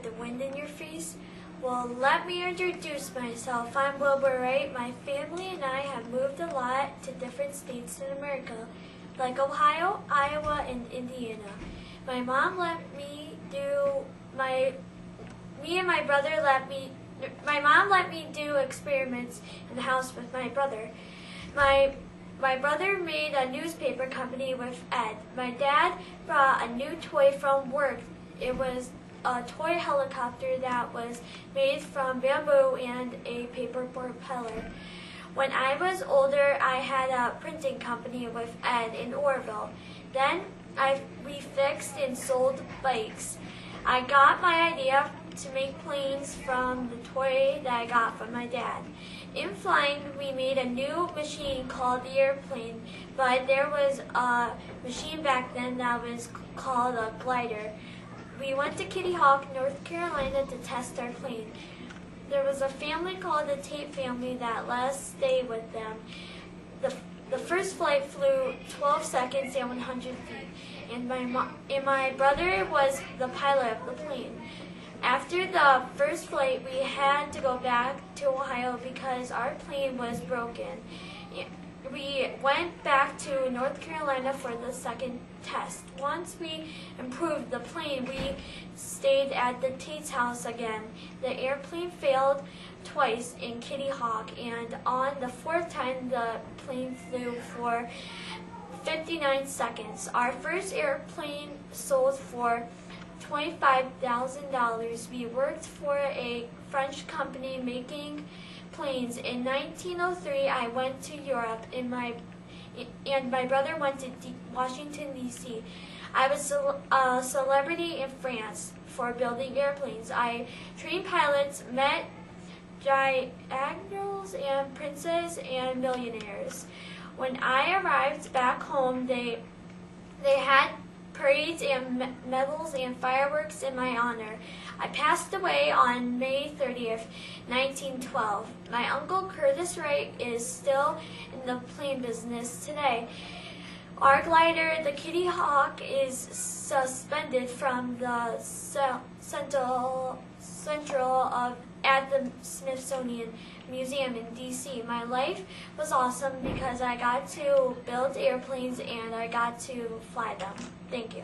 with the wind in your face? Well, let me introduce myself. I'm Wilbur Wright. My family and I have moved a lot to different states in America, like Ohio, Iowa, and Indiana. My mom let me do my mom let me do experiments in the house with my brother. My brother made a newspaper company with Ed. My dad brought a new toy from work. It was a toy helicopter that was made from bamboo and a paper propeller. When I was older, I had a printing company with Ed in Orville. Then we fixed and sold bikes. I got my idea to make planes from the toy that I got from my dad. In flying, we made a new machine called the airplane, but there was a machine back then that was called a glider. We went to Kitty Hawk, North Carolina to test our plane. There was a family called the Tate family that let us stay with them. The first flight flew 12 seconds and 100 feet, and my brother was the pilot of the plane. After the first flight, we had to go back to Ohio because our plane was broken. We went back to North Carolina for the second test. Once we improved the plane, we stayed at the Tate's house again. The airplane failed twice in Kitty Hawk, and on the fourth time, the plane flew for 59 seconds. Our first airplane sold for $25,000. We worked for a French company making planes. In 1903, I went to Europe, and my brother went to Washington, D.C. I was a celebrity in France for building airplanes. I trained pilots, met generals and princes and millionaires. When I arrived back home, they had parades and medals and fireworks in my honor. I passed away on May 30th, 1912. My uncle Curtis Wright is still in the plane business today. Our glider, the Kitty Hawk, is suspended from the central at the Smithsonian Museum in D.C. My life was awesome because I got to build airplanes and I got to fly them. Thank you.